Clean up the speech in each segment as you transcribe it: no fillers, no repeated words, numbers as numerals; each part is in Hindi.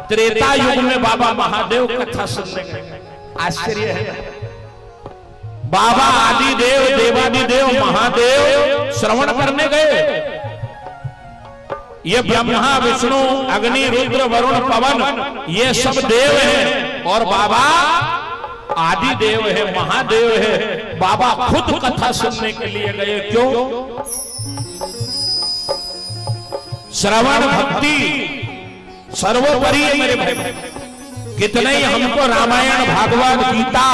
त्रेता युग में बाबा महादेव कथा सुनने गए। आश्चर्य है, बाबा आदिदेव देवादिदेव महादेव श्रवण करने गए। ये ब्रह्मा विष्णु अग्नि रुद्र वरुण पवन ये सब देव हैं और बाबा आदिदेव है, महादेव है। बाबा खुद कथा सुनने के लिए गए। क्यों? श्रवण भक्ति सर्वोपरि है मेरे भाई। कितने ही हमको रामायण भागवत गीता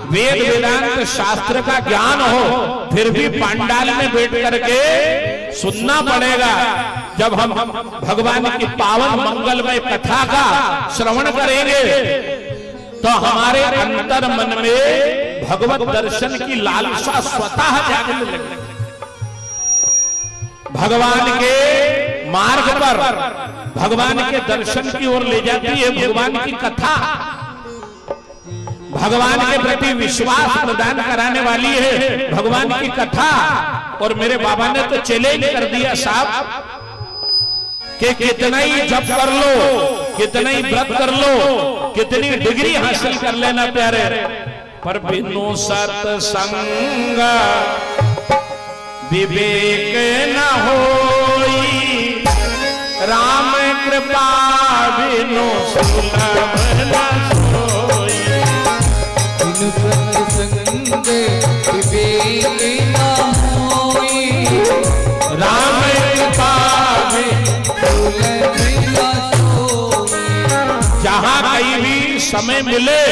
वेद वेदांत शास्त्र का ज्ञान हो, फिर भी पंडाल में बैठ करके सुनना पड़ेगा। जब हम भगवान की पावन मंगलमय कथा का श्रवण करेंगे तो हमारे अंतर मन में भगवत दर्शन की लालसा स्वतः जागने लगेगी। भगवान के मार्ग पर भगवान के दर्शन की ओर ले जाती है भगवान की कथा। भगवान के प्रति विश्वास प्रदान कराने वाली है भगवान की कथा। और मेरे बाबा ने तो चैलेंज कर दिया साहब कि कितना ही जप कर लो, कितना ही व्रत कर लो, कितनी डिग्री हासिल कर लेना प्यारे, पर बिनु सत्संग विवेक न होई, राम कृपा बिनु सुलभ न सोई। बिनु सत्संग विवेक न होई, राम कृपा जहां कहीं भी समय मिले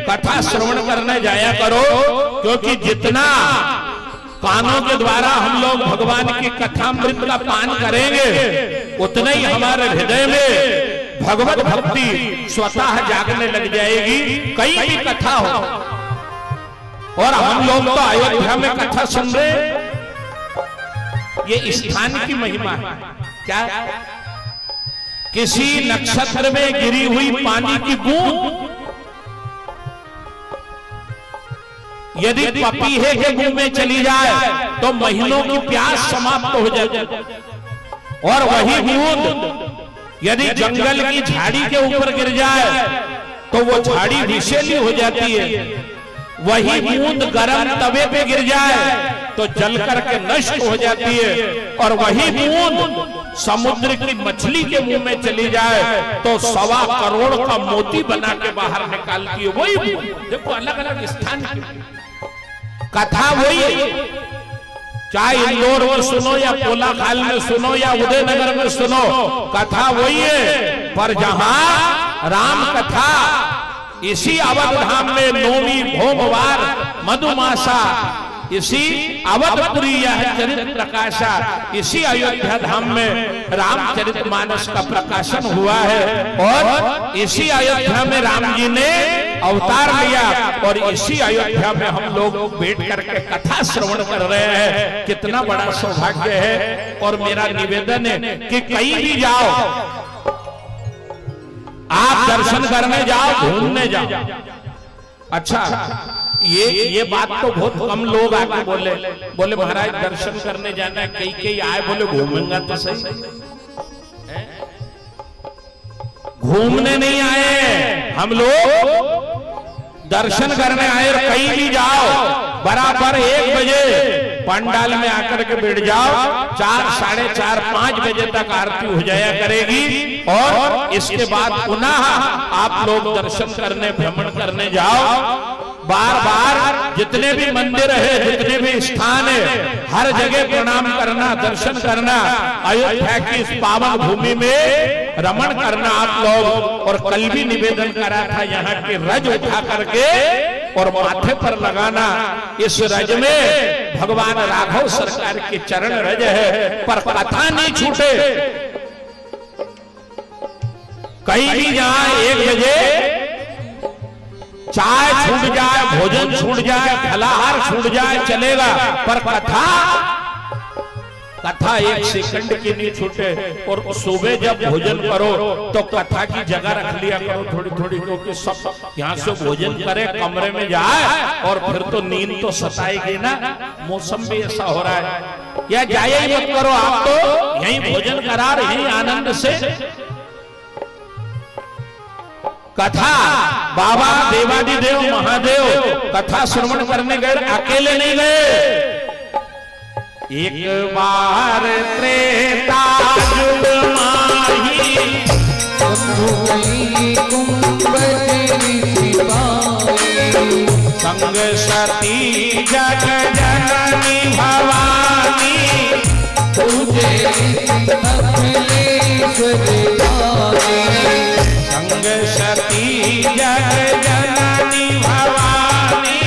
कथा श्रवण करने जाया करो, क्योंकि जितना कानों के द्वारा हम लोग भगवान की कथामृत का पान करेंगे उतना ही हमारे हृदय में भगवत भक्ति स्वतः जागने लग जाएगी। कहीं भी कथा हो, और हम लोग तो अयोध्या में कथा सुन रहे, ये स्थान की महिमा है। क्या? किसी नक्षत्र में गिरी हुई पानी की बूंद यदि पपीहे के मुंह में चली जाए तो महीनों की प्यास समाप्त हो जाती। और वही बूंद यदि जंगल की झाड़ी के ऊपर गिर जाए तो वो झाड़ी विषैली हो जाती है। वही बूंद गर्म तवे पे गिर जाए तो जल करके नष्ट हो जाती है। और वही बूंद समुद्र की मछली के मुंह में चली जाए तो 1.25 करोड़ का मोती बना के बाहर निकालती है। वही बूंद। देखो अलग अलग स्थान की कथा वही है, चाहे इंदौर में सुनो या कोलाखाल में सुनो या उदयनगर में सुनो, कथा वही है। पर जहां राम कथा इसी अवध धाम में नौवीं भोगवार मधुमासा, इसी अवधपुरी यह चरित्र प्रकाशा, इसी अयोध्या धाम में रामचरितमानस का प्रकाशन हुआ है। और इसी अयोध्या में राम जी ने अवतार लिया और इसी अयोध्या में हम लोग बैठ करके कथा श्रवण कर रहे हैं। कितना बड़ा सौभाग्य है। और मेरा निवेदन है कि कहीं भी जाओ, आप दर्शन करने जाओ, घूमने जाओ। अच्छा, ये बात तो बहुत कम लोग आके बोले महाराज दर्शन करने जाना है, कई आए बोले घूमेंगा तो सही। घूमने नहीं आए हम लोग, दर्शन करने आए। और कहीं भी जाओ बराबर 1 बजे पंडाल में आकर के बैठ जाओ, 4, 4:30, 5 बजे तक आरती हो जाया करेगी। और इसके बाद पुनः आप लोग दर्शन करने भ्रमण करने जाओ। बार बार जितने भी मंदिर है, जितने भी स्थान है, हर जगह प्रणाम करना, दर्शन करना, अयोध्या की इस पावन भूमि में रमण करना आप लोग। और कल भी निवेदन करा था यहाँ के रज उठा करके और माथे पर लगाना। इस रज में भगवान राघव सरकार के चरण रज है, पर कथा नहीं छूटे। कहीं भी जहां 1 बजे चाय छूट जाए, भोजन छूट जाए, फलाहार छूट जाए, चलेगा, पर कथा 1 सेकंड की नहीं छूटे। और सुबह जब भोजन करो तो कथा की जगह रख लिया करो थोड़ी थोड़ी, क्योंकि सब यहाँ से भोजन करे, कमरे में जाए और फिर तो नींद तो सताएगी ना। मौसम भी ऐसा हो रहा है, या जाए ही मत करो, आप तो यहीं भोजन करा, यहीं आनंद से कथा बाबा देवादिदेव महादेव कथा श्रवण करने गए, अकेले नहीं गए। एक बार त्रेता युग माही संग सती जग जननी भवानी संग सती जग जननी भवानी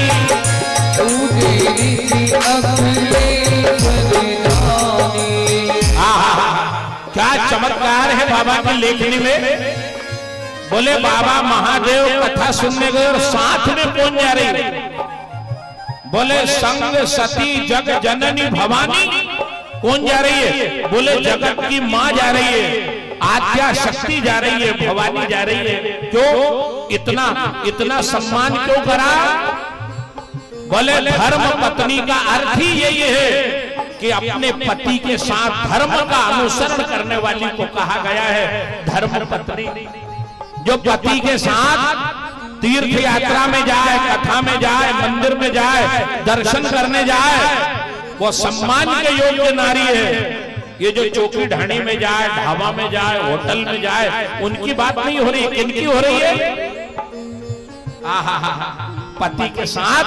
क्या चमत्कार है बाबा की लेखनी में। बोले बाबा महादेव कथा सुनने गए और साथ में कौन जा रही है? बोले संग सती जग जननी भवानी। कौन जा रही है? बोले जगत की मां जा रही है, आद्या शक्ति जा रही है, भवानी जा रही है। क्यों इतना सम्मान क्यों करा? बोले धर्म पत्नी का अर्थ ही यही है कि अपने पति के साथ धर्म का अनुसरण करने वाली को कहा गया है धर्म पत्नी। जो पति के साथ तीर्थ यात्रा में जाए, कथा में जाए, मंदिर में जाए, दर्शन करने जाए, वो सम्मान के योग्य नारी है। ये जो चौकी ढाणी में जाए, ढाबा में जाए, होटल में जाए, उनकी बात नहीं हो रही, किनकी हो रही है? पति के साथ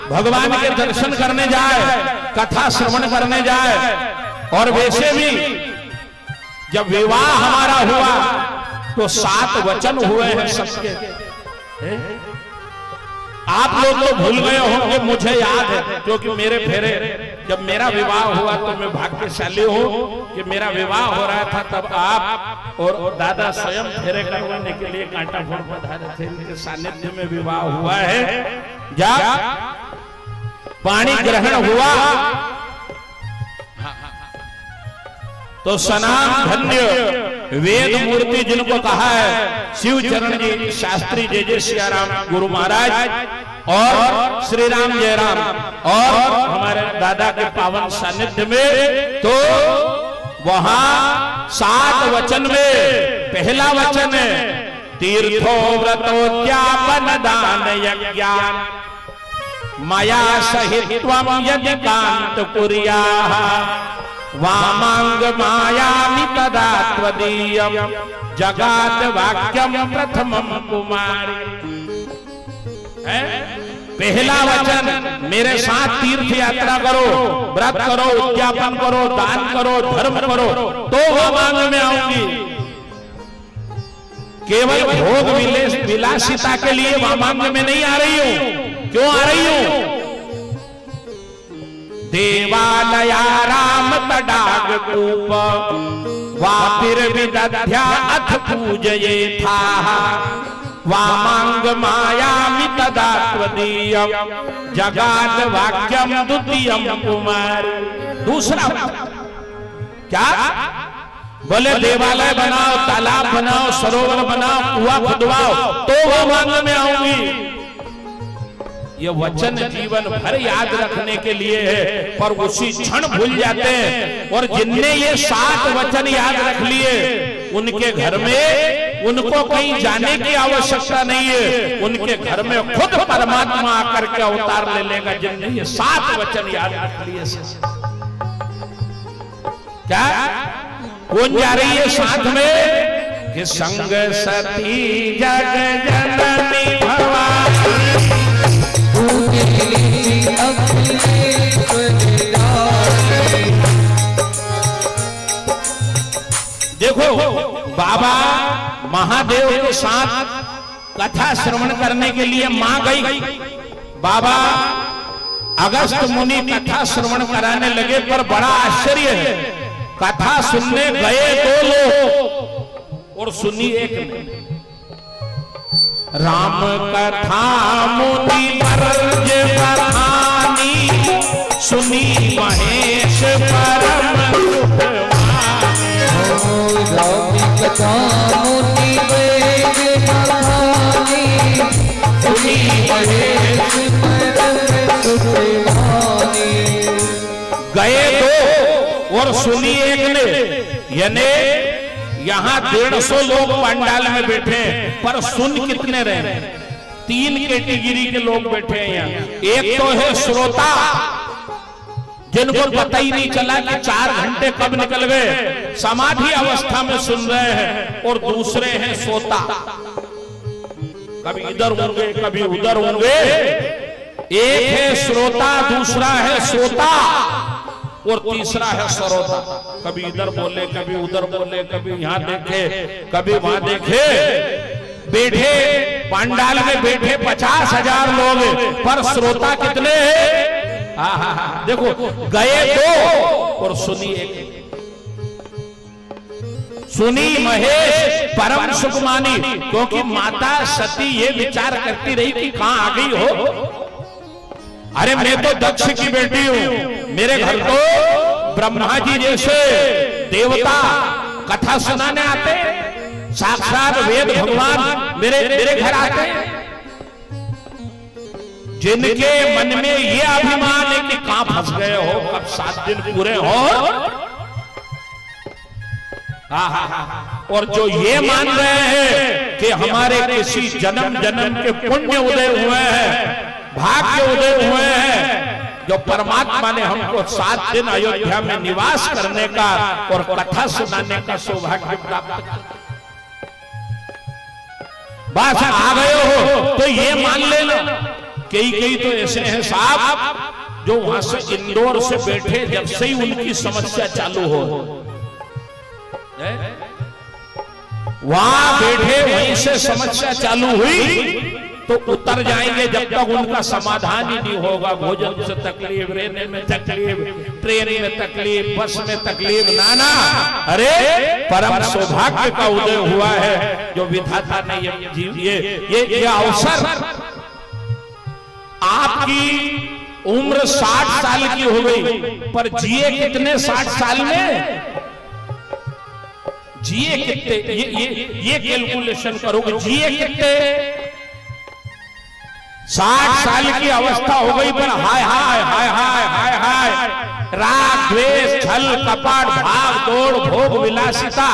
भगवान के दर्शन करने जाए, कथा श्रवण करने जाए। और वैसे भी जब विवाह हमारा हुआ तो 7 वचन हुए हैं सबके। आप लोग तो भूल गए होंगे, मुझे याद है, क्योंकि मेरे फेरे जब मेरा विवाह हुआ तो मैं भाग्यशाली हूं कि मेरा विवाह हो रहा था, तब आप और दादा स्वयं फेरे करवाने के लिए कांटापुर पधारे थे। इनके सानिध्य में विवाह हुआ है। जब पानी ग्रहण हुआ तो सनाम धन्य वेद मूर्ति जिनको कहा है शिव चरण जी शास्त्री जय जय सियाराम गुरु महाराज और श्री राम जय राम और हमारे दादा के पावन सानिध्य में, तो वहां 7 वचन में पहला वचन है तीर्थो व्रतोद्यापन दान यज्ञान माया सहित्वम यदि कांत कुर्याः वामांग मायामि तदा त्वदीयं जगात वाक्यम प्रथमम कुमारी। पहला वचन मेरे साथ तीर्थ यात्रा करो, व्रत करो, उद्यापन करो, दान करो, धर्म करो तो वामांग में आऊंगी। केवल भोग विलासिता के लिए वामांग में नहीं आ रही हूं। क्यों आ रही हूं? देवालया राम तडाग कूप वापिर विदध्या अथ पूजये था वामांग मायामि तदा त्वदीयं जगात वाक्यम द्वितीयं कुमार। दूसरा क्या? बोले देवालय बनाओ, तालाब बनाओ, सरोवर बनाओ, कुआं खुदवाओ तो वामांग में आऊंगी। ये वचन जीवन भर याद रखने के लिए है, पर उसी क्षण भूल जाते हैं। और जिनने ये 7 वचन याद रख लिए उनके घर में उनको कहीं जाने की आवश्यकता नहीं है, उनके घर में खुद परमात्मा आकर के अवतार ले लेगा जिनने ये 7 वचन याद रख लिए। क्या कौन जा रही है साथ में? कि संग सती जग जननी भवानी देखो बाबा महादेव के साथ कथा श्रवण करने के लिए मां गई। बाबा अगस्त मुनि कथा श्रवण कराने लगे, पर बड़ा आश्चर्य है, कथा सुनने गए 2 लोग और सुनी एक ने। राम कथा मुनि बरज बखानी सुनी महेश परम राम कथा मुनि बरज बखानी सुनी महेश परम सुखवानी। गए 2 और सुनी एक ने, यानी यहाँ 150 लोग पंडाल में बैठे हैं, पर सुन कितने रहे? 3 कैटेगरी के लोग बैठे हैं यहाँ। एक तो है श्रोता, जिनको पता ही नहीं चला कि 4 घंटे कब निकल गए, समाधि अवस्था में सुन रहे हैं। और दूसरे हैं सोता, कभी इधर होंगे कभी उधर होंगे। एक है श्रोता, दूसरा है सोता, और तीसरा है सरोता, कभी इधर बोले कभी उधर बोले, कभी यहाँ देखे कभी वहां देखे। बैठे पंडाल में बैठे 50,000 लोग, पर श्रोता कितने हैं? देखो, गए 2 और सुनी 1। सुनी महेश परम सुख मानी, क्योंकि माता सती ये विचार करती रही कि कहां आ गई हो। अरे मैं तो दक्ष की बेटी हूं, मेरे घर तो ब्रह्मा जी जैसे देवता कथा सुनाने आते, साक्षात वेद भगवान मेरे घर आते, जिनके मन में ये अभिमान है कि कहां फंस गए हो, कब 7 दिन पूरे हो। और जो ये मान रहे हैं कि हमारे किसी जन्म जन्म के पुण्य उदय हुए हैं, भाग्य उदय हुए हैं, जो परमात्मा ने हमको 7 दिन अयोध्या में निवास करने का और कथा सुनाने का सौभाग्य प्राप्त किया। बस आ गए हो तो ये मान लेना। कई तो ऐसे हैं साहब जो वहां से इंदौर से बैठे, जब से ही उनकी समस्या चालू हो, वहां बैठे वहीं से समस्या चालू हुई तो उतर जाएंगे जब तक उनका समाधान ही नहीं होगा। भोजन से तकलीफ, रहने में तकलीफ, ट्रेन में तकलीफ, बस में तकलीफ, नाना। अरे परम सौभाग्य का उदय हुआ है जो विधाता ने ये अवसर। आपकी उम्र 60 साल की हो गई, पर जिए कितने 60 साल में? जिए कितने? ये कैलकुलेशन करोगे, जिए कितने? 60 साल की अवस्था हो गई, पर हाय हाय हाय हाय हाय हाय, राग द्वेष छल कपट भाग दौड़ भोग विलासिता,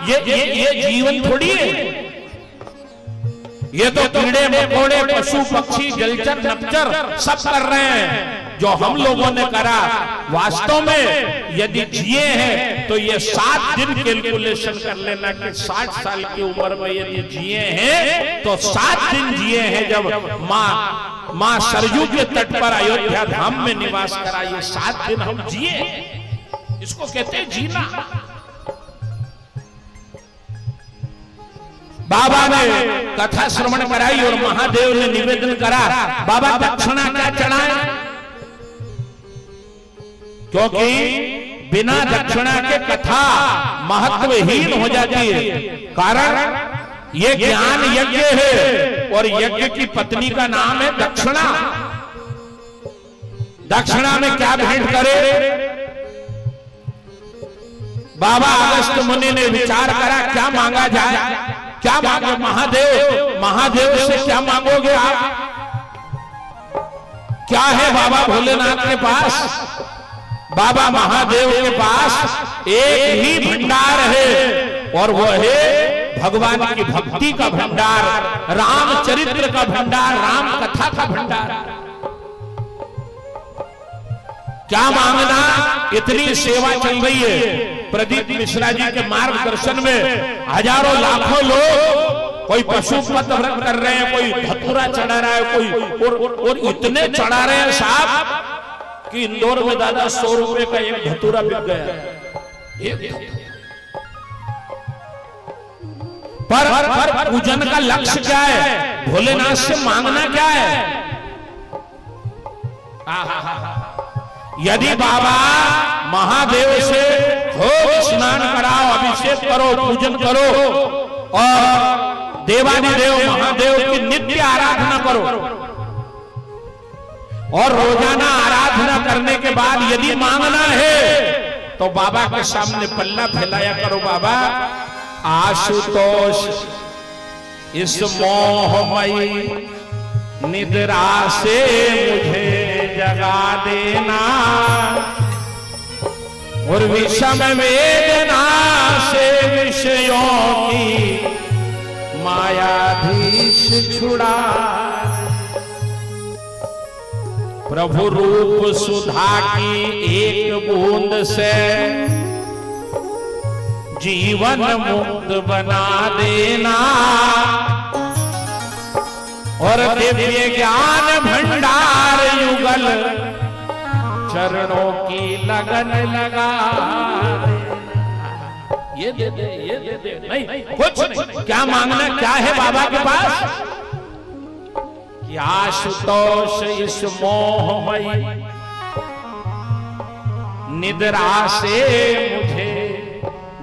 ये जीवन थोड़ी है। ये तो कीड़े मकोड़े पशु पक्षी जलचर नपचर सब कर रहे हैं जो हम लोगों ने करा। वास्तव में यदि जिए हैं तो ये 7 दिन कैलकुलेशन कर लेना कि 60 साल की उम्र में यदि जिए हैं तो 7 दिन जिए हैं जब माँ सरयू के तट पर अयोध्या धाम में निवास करा। ये 7 दिन हम जिए, इसको कहते हैं जीना। बाबा ने कथा श्रवण कराई और महादेव ने निवेदन करा, बाबा दक्षिणा क्या चढ़ाए? क्योंकि बिना दक्षिणा के कथा महत्वहीन हो जाती है। कारण ये ज्ञान यज्ञ है और यज्ञ की पत्नी का नाम है दक्षिणा। दक्षिणा में क्या भेंट करे? बाबा अगस्त मुनि ने विचार करा क्या मांगा जाए, क्या मांगे? महादेव, महादेव से क्या मांगोगे आप? क्या है बाबा भोलेनाथ के पास? बाबा महादेव के पास एक ही भंडार है और वो है भगवान की भक्ति का भंडार, रामचरित्र का भंडार, राम कथा का भंडार। क्या मांगना? इतनी सेवा चल रही है। प्रदीप मिश्रा जी के मार्गदर्शन में हजारों लाखों लोग, कोई पशुपत व्रत कर रहे हैं, कोई धतूरा चढ़ा रहा है, कोई और इतने चढ़ा रहे हैं साहब कि इंदौर में दादा 100 रुपए का एक धतूरा बिक गया। पर पूजन का लक्ष्य क्या है? भोलेनाथ से मांगना क्या है? यदि बाबा महादेव से हो स्नान कराओ, अभिषेक करो, पूजन करो और देवादिदेव महादेव की नित्य आराधना करो और रोजाना आराधना करने के बाद यदि मांगना है तो बाबा के सामने पल्ला फैलाया करो। बाबा आशुतोष इस मोहमयी निद्रा से मुझे जगा देना, और विषम वेदना से विषयों की मायाधीश छुड़ा, प्रभु रूप सुधा की एक बूंद से जीवन मुक्त बना देना, और दिव्य ज्ञान भंडार युगल चरणों की लगन लगा देना। ये दे दे, ये दे दे, नहीं कुछ नहीं। क्या मांगना क्या है बाबा के पास? कि आशुतोष इस मोहमयी निद्रा से मुझे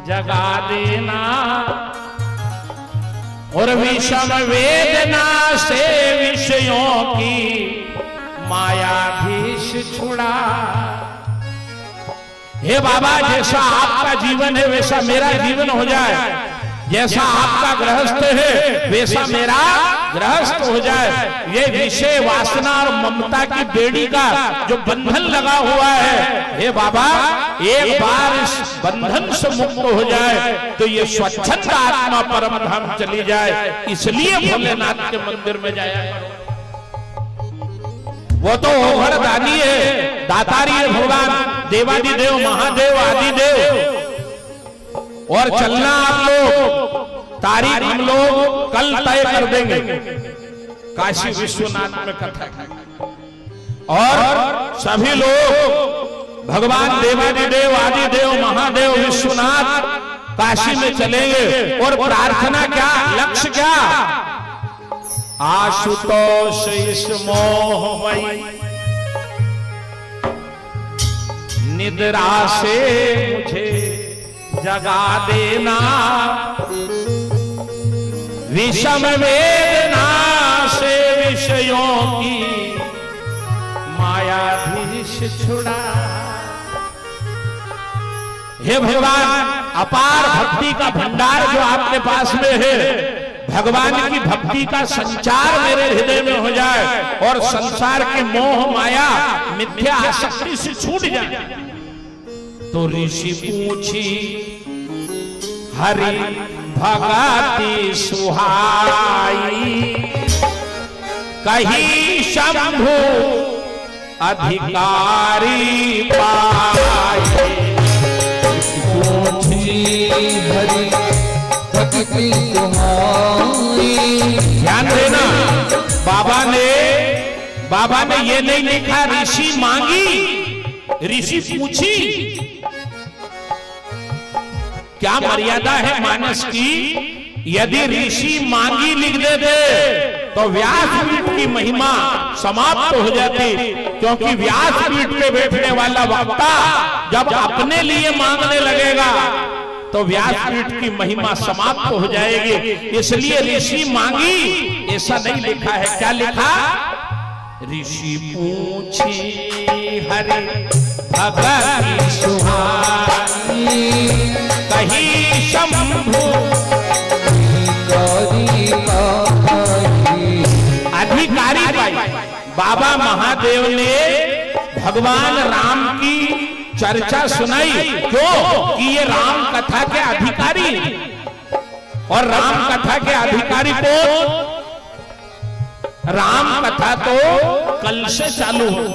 जगा देना, और विषम वेदना से विषयों की मायाधीश छुड़ा। हे बाबा, जैसा आपका जीवन है वैसा मेरा जीवन हो जाए, जैसा आपका गृहस्थ है वैसा मेरा गृहस्थ हो जाए। ये विषय वासना और ममता की बेड़ी का जो बंधन लगा हुआ है, हे बाबा एक बार इस बंधन से मुक्त हो जाए तो ये स्वच्छंद आत्मा परम धाम चली जाए। इसलिए भोलेनाथ के मंदिर में जाया करो। वो तो ओघड़दानी है, दातारी है भगवान, देवादिदेव महादेव आदिदेव। और चलना आप लोग, तारीख हम लोग कल तय कर देंगे काशी विश्वनाथ में कथा, और सभी लोग भगवान देवादिदेव आदिदेव महादेव विश्वनाथ काशी में चलेंगे। और प्रार्थना क्या, लक्ष्य क्या? आशुतोष इस मोहमयी निद्रा से मुझे जगा देना, विषम वेदना से विषयों की मायाधीश छुड़ा। हे भगवान, अपार भक्ति का भंडार जो आपके पास में है, भगवान की भक्ति का संचार मेरे हृदय में हो जाए और संसार के मोह माया मिथ्या आसक्ति से छूट जाए। तो ऋषि पूछी हरि भगति सुहाई, कही शंभु अधिकारी पाए। पूछी हरि भक्ति सुहाई। ध्यान देना, बाबा ने ये नहीं लिखा ऋषि मांगी, ऋषि पूछी। क्या मर्यादा है मानस की? यदि ऋषि मांगी लिख दे तो व्यासपीठ की महिमा समाप्त हो जाती, क्योंकि व्यासपीठ पे बैठने वाला वक्ता जब अपने लिए मांगने लगेगा तो व्यासपीठ की महिमा समाप्त हो जाएगी। इसलिए ऋषि मांगी ऐसा नहीं लिखा है। क्या लिखा? ऋषि पूछी हरि भगति सुहाई, कही शंभु अधिकारी पाई। बाबा महादेव ने भगवान राम की चर्चा सुनाई। क्यों? कि ये राम कथा के अधिकारी, और राम कथा के अधिकारी को राम कथा तो कल से चालू हो,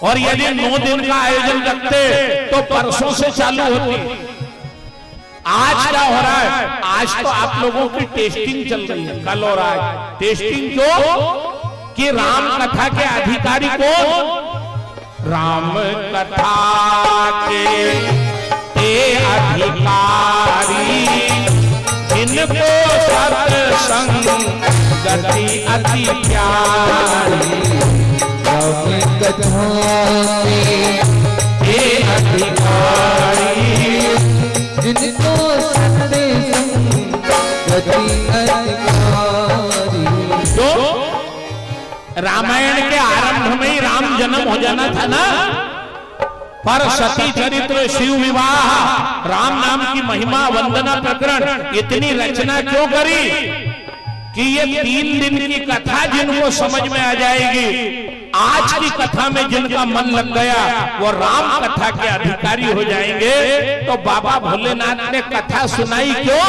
और यदि 9 दिन का आयोजन रखते तो परसों से चालू होती। आज क्या हो रहा है? आज तो आप लोगों की टेस्टिंग चल रही है, कल और आज टेस्टिंग। क्यों? कि राम कथा के अधिकारी कौन? राम कथा के अधिकारी, जिनको सत्संग गति अति प्यारी। राम कथा के अधिकारी, जिनको सत्संग गति अति प्यारी। तो रामायण के आरंभ में ही राम जन्म हो जाना था ना, पर सती चरित्र, शिव विवाह, राम नाम की महिमा, वंदना प्रकरण, इतनी रचना क्यों करी? कि ये 3 दिन की कथा जिनको समझ में आ जाएगी, आज की कथा में जिनका मन लग गया वो राम कथा के अधिकारी हो जाएंगे। तो बाबा भोलेनाथ ने कथा सुनाई क्यों?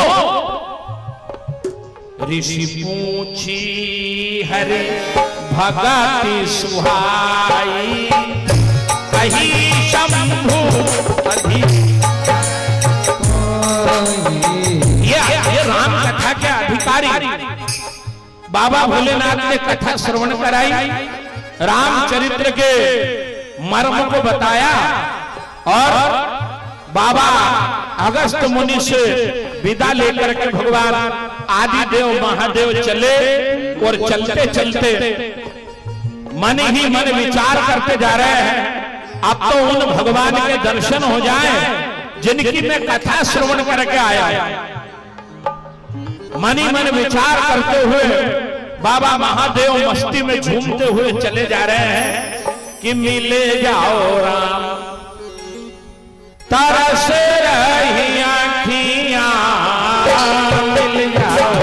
ऋषि पूछी हरि भगति सुहाई, कही शंभु ये राम कथा के अधिकारी बाबा भोलेनाथ ने कथा श्रवण कराई, रामचरित्र के मर्म को बताया और बाबा अगस्त मुनि से विदा लेकर के भगवान आदिदेव महादेव चले और चलते चलते मन ही मन विचार करते जा रहे हैं, अब तो उन भगवान के दर्शन हो जाएं जिनकी मैं कथा श्रवण करके आया। मन ही मन विचार करते हुए बाबा महादेव मस्ती में झूमते हुए चले जा रहे हैं कि मिले जाओ राम तरस रही आँखियां, मिल जाओ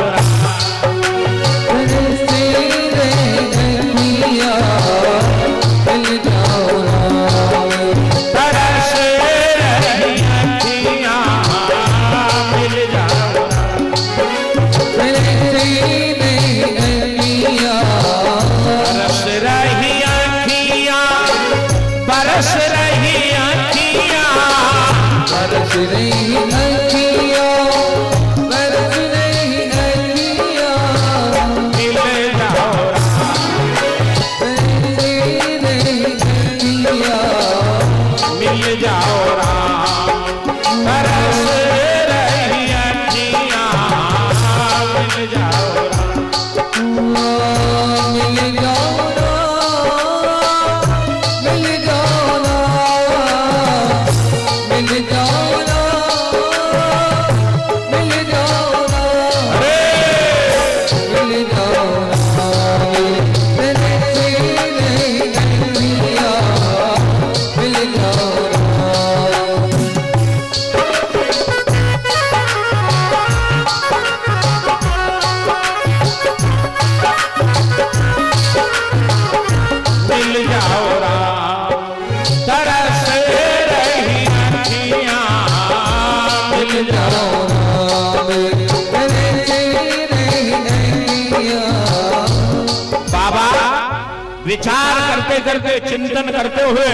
विचार करते करते चिंतन करते हुए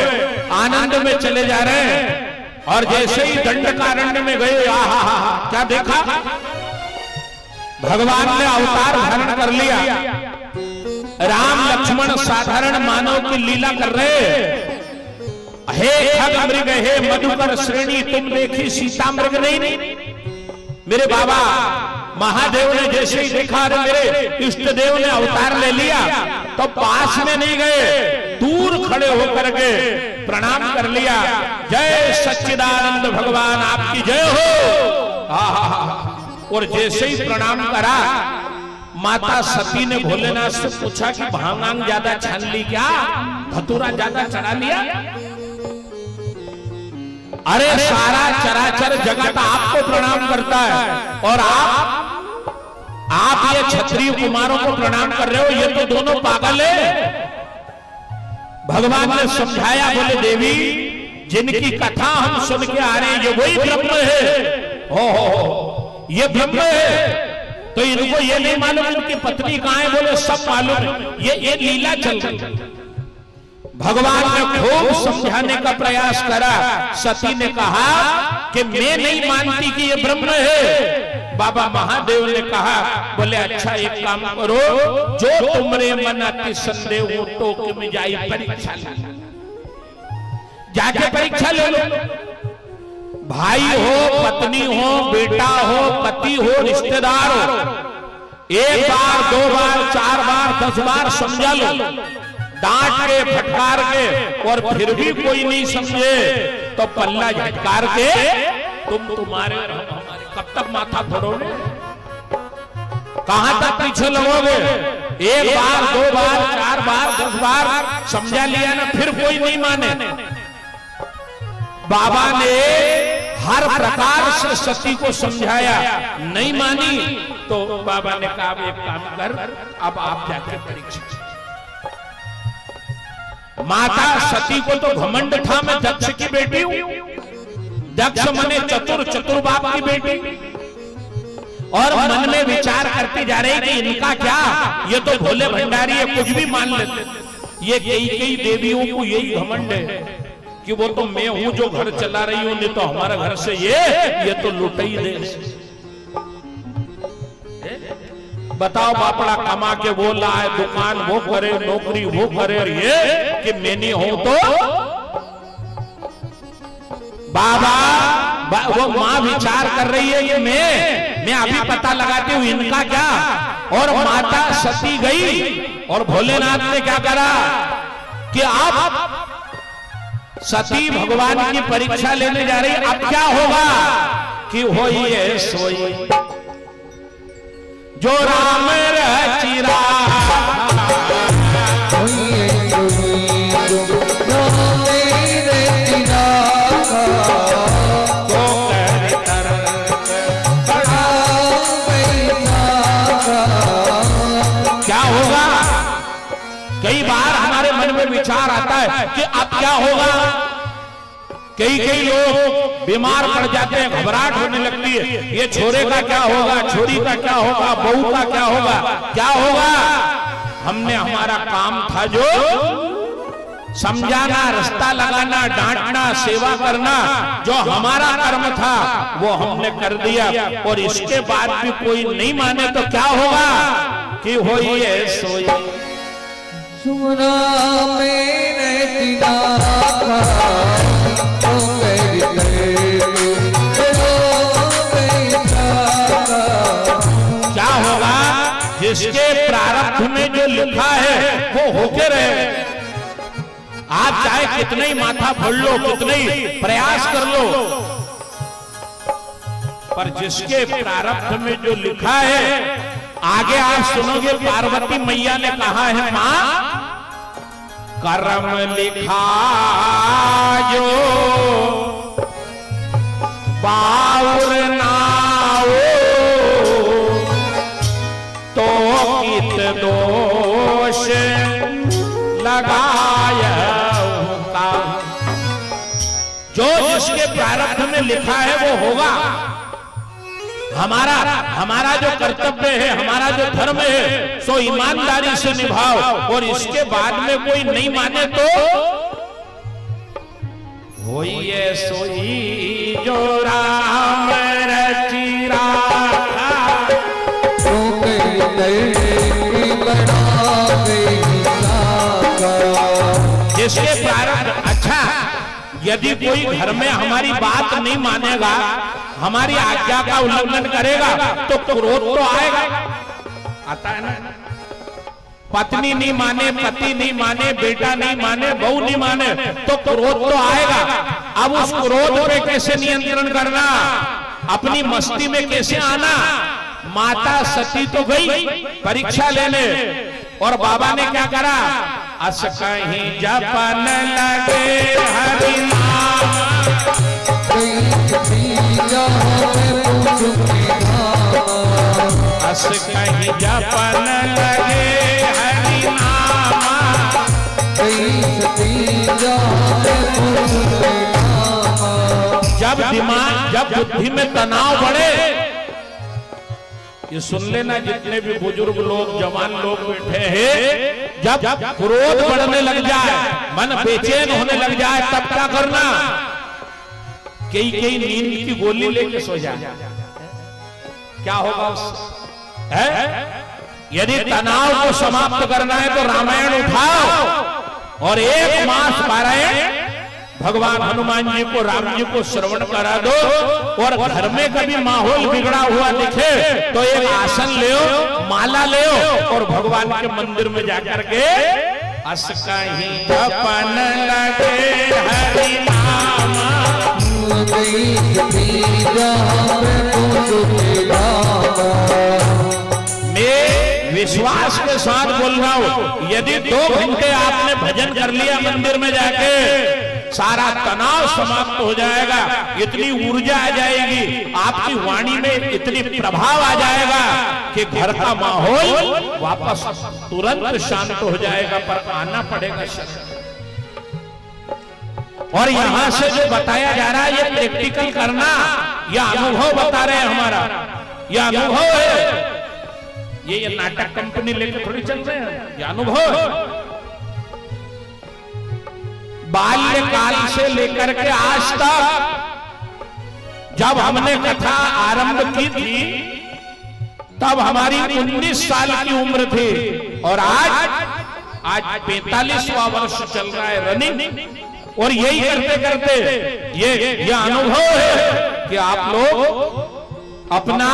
आनंद में चले जा रहे हैं। और जैसे ही दंडकारण्य में गए, आहा क्या देखा, भगवान ने अवतार धारण कर लिया। राम लक्ष्मण साधारण मानव की लीला कर रहे। हे खग मृग हे मधुकर श्रेणी तुम देखी सीता मृग नहीं। मेरे बाबा महादेव ने जैसे ही देखा मेरे इष्ट देव ने अवतार ले लिया, तो पास में नहीं गए, दूर खड़े होकर के प्रणाम कर लिया। जय सच्चिदानंद भगवान आपकी जय हो। और जैसे ही प्रणाम करा, माता सती ने भोलेनाथ से पूछा कि भांग ज्यादा छान ली क्या, धतूरा ज्यादा चढ़ा लिया? अरे सारा चराचर जगत आपको प्रणाम करता है और आप ये क्षत्रिय कुमारों को प्रणाम कर रहे हो, ये तो दोनों पागल है। भगवान ने समझाया, बोले देवी जिनकी कथा हम सुन के आ रहे हैं ये वही ब्रह्म है। हो ये ब्रह्म है, तो इनको ये नहीं मालूम इनकी पत्नी कहां है? बोले सब मालूम है, ये लीला चल रही। भगवान ने खूब समझाने का प्रयास करा। सती ने कहा कि मैं नहीं मानती कि ये ब्रह्म है। बाबा महादेव ने कहा, बोले अच्छा एक काम करो, जो तुमरे मन अति संदेह हो तो में जाई परीक्षा ले, जाके परीक्षा ले लो। भाई हो, पत्नी हो, बेटा हो, पति हो, रिश्तेदार हो, एक बार, दो बार, चार बार, 10 बार समझा लो, डांट के फटकार के, और फिर भी कोई नहीं समझे तो पल्ला झटकार के तुम्हारे कब तक माथा फोड़ोगे? कहां तक पीछे लगोगे? एक बार, दो बार, 4 बार, 10 बार समझा लिया ना, फिर कोई नहीं माने। बाबा ने हर प्रकार से सती को समझाया, नहीं मानी तो बाबा ने कहा एक काम कर, अब आप जाकर परीक्षा। माता सती को तो घमंड था, मैं दक्ष की बेटी हूं। दक्ष मने चतुर, चतुर बाप की बेटी। और मन में विचार करती जा रही कि इनका क्या, ये तो भोले भंडारी है, कुछ भी मान लेते। ये कई देवियों को यही घमंड है कि वो तो मैं हूं जो घर चला रही हूं, नहीं तो हमारे घर से ये तो लुटाई देश। बताओ, बापड़ा कमा के वो लाए, दुकान वो करे, नौकरी वो करे, और ये कि मैं नहीं हूं तो बाबा वो मां विचार कर रही है, ये मैं अभी पता लगाती हूं इनका क्या। और माता सती गई और भोलेनाथ ने क्या करा कि आप सती भगवान की परीक्षा लेने जा रही, अब क्या होगा कि होई है सोई जो राम रचिरा। क्या होगा? कई बार हमारे मन में विचार आता है कि अब क्या होगा। कई लोग बीमार पड़ जाते हैं, घबराहट होने लगती है, ये छोरे का क्या होगा, छोरी का क्या होगा, बहू का क्या होगा, क्या होगा। हमने हमारा काम था जो समझाना, रास्ता लगाना, डांटना, सेवा करना, जो हमारा कर्म था वो हमने कर दिया। और इसके बाद भी कोई नहीं माने तो क्या होगा कि होई है सोई सुना मेरे दिना का तो मेरी क्या होगा। जिसके प्रारब्ध में जो लिखा है वो होके रहे। आप चाहे कितना ही माथा फोड़ लो, कितना ही प्रयास कर लो, पर जिसके प्रारब्ध में जो लिखा है, आगे आप सुनोगे पार्वती मैया ने कहा है, मां कर्म लिखा जो बाउर नाओ तो कित दोष लगाया। जो जिसके प्रारब्ध में लिखा है वो होगा। हमारा जो कर्तव्य है, हमारा जो धर्म है, सो ईमानदारी से निभाओ। और इसके बाद में कोई नहीं माने तो होइए सोई जो राम रचिरा। जिसके प्रारब्ध। अच्छा, यदि कोई घर में हमारी बात नहीं मानेगा, हमारी आज्ञा का उल्लंघन करेगा तो क्रोध तो आएगा, आता है ना। पत्नी नहीं माने, पति नहीं माने, बेटा नहीं माने, बहू नहीं माने तो क्रोध तो आएगा। अब उस क्रोध पे कैसे नियंत्रण करना, अपनी मस्ती में कैसे आना। माता सती तो गई परीक्षा लेने, और बाबा ने क्या करा, अस कहीं जपन लगे हरि नाम। अस कहीं जपन लगे हरि नाम। जब बुद्धि में तनाव बढ़े, ये सुन लेना जितने भी बुजुर्ग लोग, जवान लोग बैठे हैं, जब क्रोध बढ़ने लग जाए, मन बेचैन होने लग जाए, तब क्या करना, कई नींद की गोली लेके सो जाए। क्या होगा उससे? यदि तनाव को समाप्त करना है तो रामायण उठाओ और 1 मास पारायण भगवान हनुमान जी को, राम जी को श्रवण करा दो। और घर में कभी माहौल बिगड़ा हुआ दिखे तो एक आसन ले, माला ले और भगवान के मंदिर में जाकर के अस कहीं जपन लगे हरि नाम। मैं विश्वास के साथ बोल रहा हूं, यदि 2 घंटे आपने भजन कर लिया मंदिर में जाके, सारा तनाव समाप्त हो जाएगा, इतनी ऊर्जा आ जाएगी, आपकी वाणी में इतनी प्रभाव आ जाएगा कि घर का माहौल वापस तुरंत शांत हो जाएगा। पर आना पड़ेगा शरण। और यहां से जो बताया जा रहा है ये प्रैक्टिकल करना, यह अनुभव बता रहे हैं हमारा, यह अनुभव है। ये नाटक कंपनी लेकर थोड़ी चल रहे हैं, यह अनुभव है। बाल्यकाल से लेकर के आज तक जब हमने कथा आरंभ की थी तब हमारी 19 साल की उम्र थी और आज 45वां वर्ष चल रहा है रनिंग। और यही करते करते ये अनुभव है कि आप लोग अपना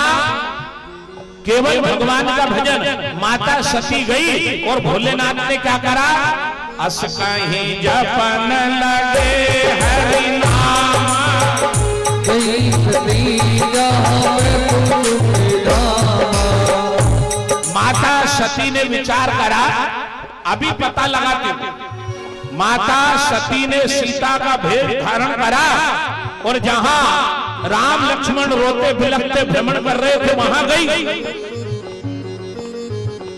केवल भगवान का भजन, माता सती गई और भोलेनाथ ने क्या करा, अस कहीं जपन लगे हरि नाम, माता सती ने विचार करा, अभी पता लगा कि माता सती ने सीता का भेष धारण करा और जहां राम लक्ष्मण रोते बिलखते भ्रमण कर रहे थे वहां गई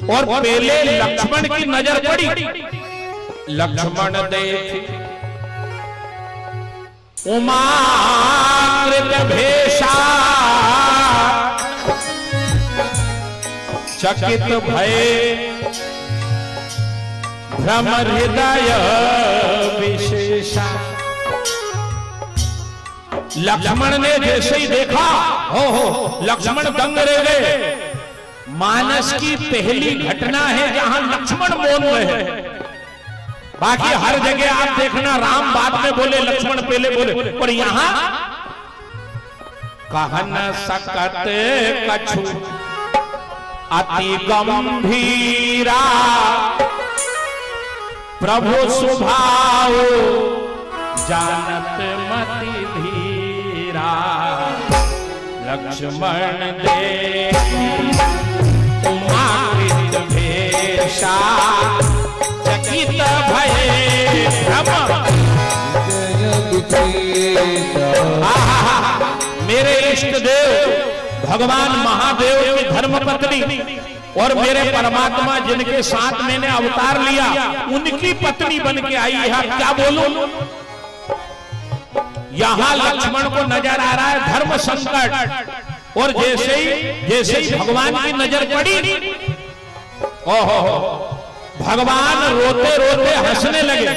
और पहले लक्ष्मण की नजर पड़ी। लक्ष्मण देख उमाकृत भेषा, चकित भय भ्रम हृदय विशेषा। लक्ष्मण ने जैसे ही देखा, हो लक्ष्मण दंग रह गए। मानस की पहली घटना है जहां लक्ष्मण मौन रहे, बाकी हर जगह आप देखना राम बाद में बोले, लक्ष्मण पहले बोले, और यहां कहन सकत कछु अति गंभीरा, प्रभु स्वभाव जानत मति धीरा। लक्ष्मण देखी उमाकृत भेषा, चकित भये भ्रम। मेरे इष्ट देव भगवान महादेव की धर्म पत्नी और मेरे परमात्मा जिनके साथ मैंने अवतार लिया, उनकी पत्नी बन के आई है। क्या बोलूं, यहां लक्ष्मण को नजर आ रहा है धर्म संकट, और जैसे ही भगवान की नजर पड़ी, ओहो भगवान रोते रोते हंसने लगे।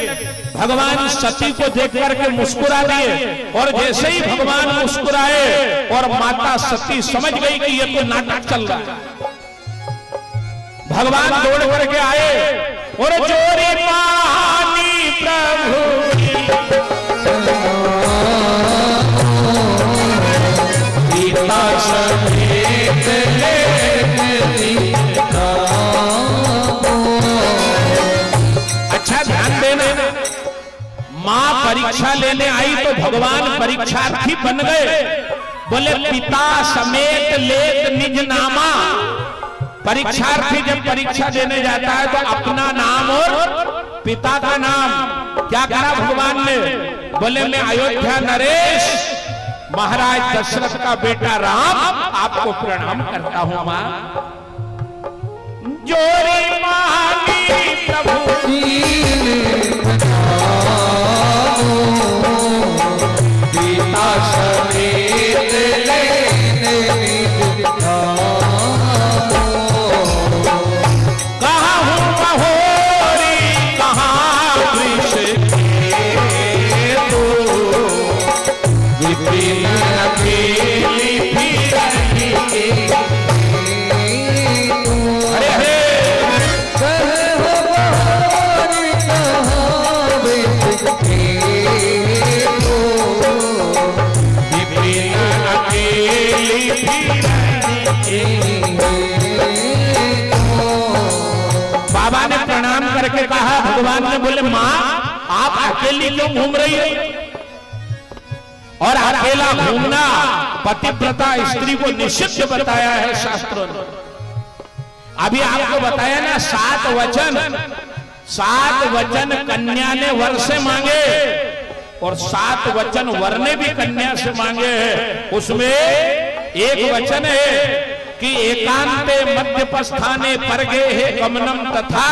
भगवान सती को देख करके मुस्कुरा दिए और जैसे ही भगवान मुस्कुराए और माता सती समझ गई कि ये तो नाटक चल रहा है, भगवान दौड़ करके आए और चोरी पानी प्रभु गीता समेत अच्छा ध्यान देना, मां परीक्षा लेने आई तो भगवान परीक्षार्थी बन गए। बोले पिता समेत लेत निज नामा। परीक्षार्थी जब परीक्षा देने जाता है तो अपना नाम और पिता का नाम क्या करा भगवान ने, बोले मैं अयोध्या नरेश महाराज दशरथ का बेटा राम आपको प्रणाम करता हूं। मां जोरी मांगी प्रभु पिता समेत कहा हूं बहोरी कहा वृष तो विपिन अकेली बाबा ने प्रणाम करके कहा, भगवान ने बोले मां आप अकेली क्यों घूम रही है, और अकेला घूमना पतिव्रता स्त्री को निषिद्ध बताया है शास्त्रों ने। अभी आपको बताया ना 7 वचन कन्या ने वर से मांगे और 7 वचन वर ने भी कन्या से मांगे हैं। उसमें एक वचन है कि एकांते मध्यपस्थाने परगे है गमनम तथा,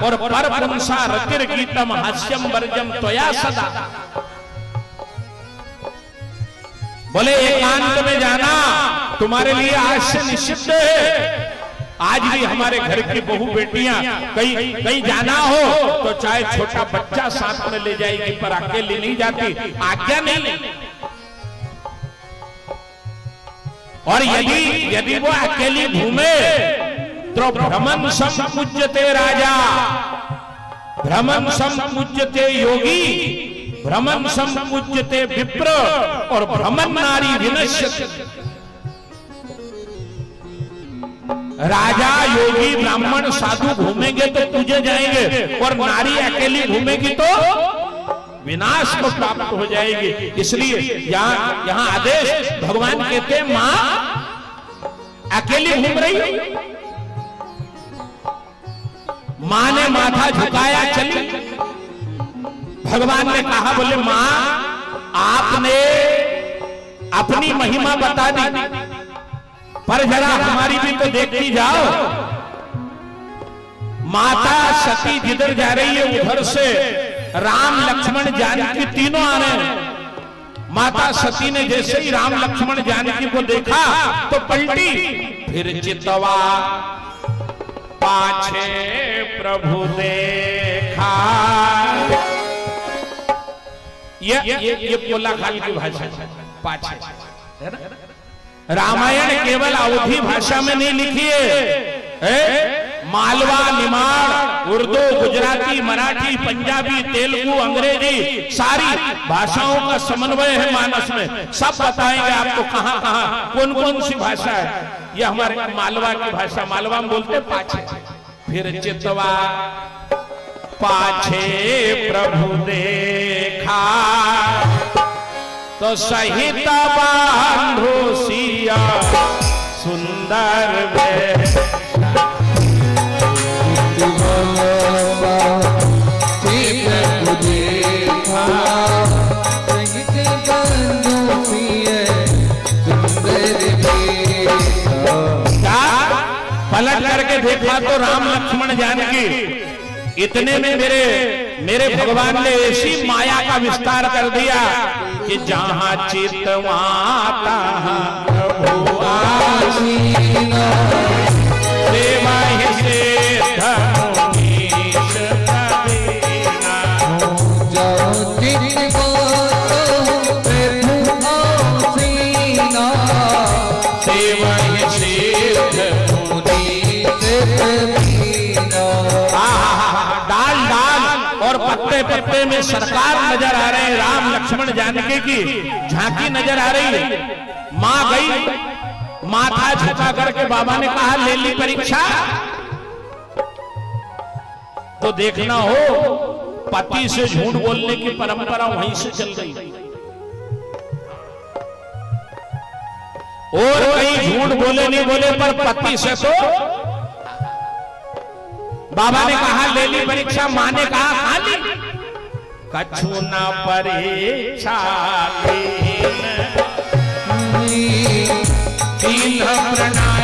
और पर पुंसा रतिर गीतम हास्यम वर्जम त्वया सदा। बोले एकांत में जाना तुम्हारे लिए आज से निषिद्ध है। आज भी हमारे घर की बहू बेटियां कहीं कहीं जाना हो तो चाहे छोटा बच्चा साथ में ले जाएगी, पर अकेली नहीं जाती, आज्ञा नहीं। और यदि वो अकेली घूमे तो भ्रमण संपूज्यते राजा, भ्रमण संपूज्यते योगी, भ्रमण संपूज्यते विप्र और भ्रमण नारी विनश्यति। राजा योगी ब्राह्मण साधु घूमेंगे तो पूजे जाएंगे, और नारी अकेली घूमेगी तो विनाश को प्राप्त हो जाएगी। इसलिए यहाँ आदेश भगवान कहते हैं मां अकेली घूम रही है, मां ने माथा झुकाया चली। भगवान ने कहा बोले मां आपने अपनी महिमा बता दी, पर जरा हमारी भी तो देखती जाओ। माता सती जिधर जा रही है उधर से राम लक्ष्मण जानकी तीनों आ रहे हैं। माता सती ने जैसे ही राम लक्ष्मण जानकी को देखा तो पलटी, फिर चितवा पाछे प्रभु देखा। ये बोला खाल की भाषा पाछे है ना। रामायण केवल अवधी भाषा में नहीं लिखी है, मालवा, निमाड़, उर्दू, गुजराती, मराठी, पंजाबी, तेलुगु, अंग्रेजी सारी भाषाओं का समन्वय है मानस में। सब बताएंगे आपको कहां कहां कौन कौन सी भाषा है। ये हमारे मालवा की भाषा, मालवा में बोलते पाछे। फिर चितवा पाछे प्रभु देखा, तो सहित बांधो सिया सुंदर वेश। पलट करके देखा तो राम लक्ष्मण जानकी। इतने में मेरे भगवान ने ऐसी माया का विस्तार कर दिया कि जहां चित माता प्रभु आसीना, सेवा ही सिद्ध मुनीश कबीरा। जहां चित माता प्रभु आसीना, सेवा ही सिद्ध मुनीश कबीरा। डाल डाल और पत्ते पत्ते में सरकार नजर आ रहे हैं, राम लक्ष्मण जानकी की झांकी नजर आ रही है। मां गई, माथा झुका करके बाबा ने कहा ले ली परीक्षा, तो देखना हो पति से झूठ बोलने की परंपरा वहीं से चल गई, और कहीं झूठ बोले नहीं बोले पर पति से तो बाबा ने कहा ले ली परीक्षा। मां ने कहा खा ली, कछु न परीक्षा तीन प्रणाम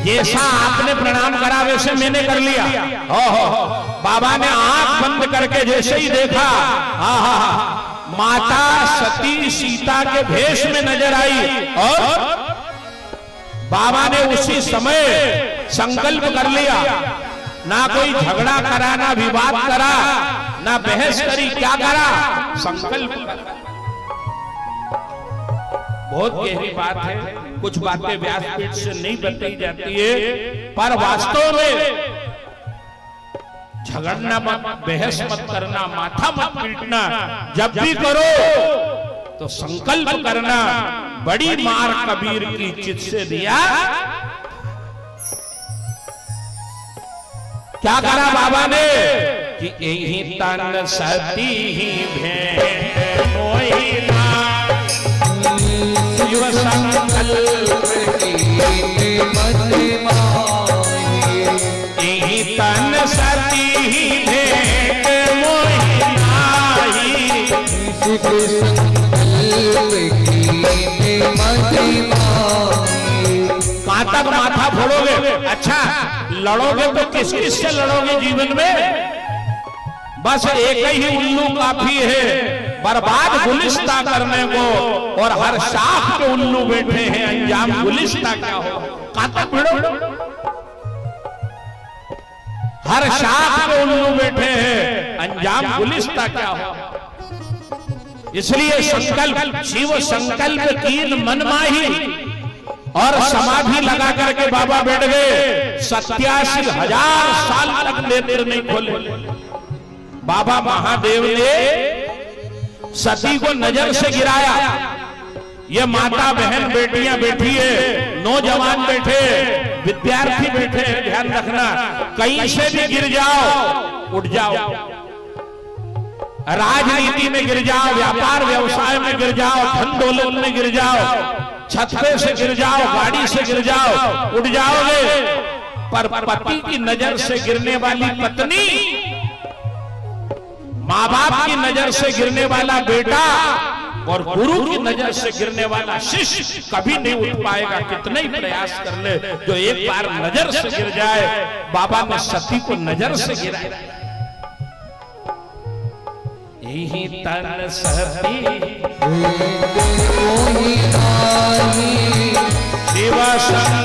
जैसा आपने प्रणाम करा वैसे मैंने कर लिया। बाबा ने आंख बंद करके जैसे ही देखा, माता सती सीता के भेष में नजर आई, और बाबा ने उसी समय संकल्प कर लिया। ना कोई झगड़ा करा, ना विवाद करा, ना बहस करी, क्या करा संकल्प। बहुत गहरी बात है, कुछ बातें व्यासपीठ से नहीं बताई जाती है, पर वास्तव में झगड़ना मत, बहस मत करना, माथा मत पीटना। जब भी करो तो संकल्प करना, बड़ी मार कबीर की चित से दिया। क्या करा बाबा ने कि यही तन सती ही भेंट मोहिना, शिव संकल्प यही तन सती ही भेंट मोहिना, कहां तक माथा फोड़ोगे? अच्छा लड़ोगे तो किस किस से लड़ोगे जीवन में? बस एक ही उल्लू काफी है बर्बाद गुलिस्ता करने को, और हर शाख पे उल्लू बैठे हैं, अंजाम गुलिस्ता क्या हो। काता भिड़ो, हर शाख पे उल्लू बैठे हैं, अंजाम गुलिस्ता क्या हो। इसलिए संकल्प, शिव संकल्प कीन मन माही, और समाधि लगा करके बाबा बैठ गए। 87,000 साल तक नेत्र नहीं खोले। बाबा महादेव ने सती को नजर से गिराया। ये माता बहन बेटियां बैठी है, नौजवान बैठे, विद्यार्थी बैठे, ध्यान रखना, कहीं से भी गिर जाओ उठ जाओ, राजनीति में गिर जाओ, व्यापार व्यवसाय में गिर जाओ, धन दौलत में गिर जाओ, छत पे से गिर जाओ, गाड़ी से गिर जाओ, उठ जाओगे। पर पति की नजर से गिरने वाली पत्नी, माँ बाप की नजर से गिरने वाला बेटा, और गुरु की नजर से गिरने वाला शिष्य कभी नहीं उठ पाएगा, कितने ही प्रयास कर ले। जो एक बार नजर से गिर जाए, बाबा ने सती को नजर से गिराया। यही तन सती शिव संग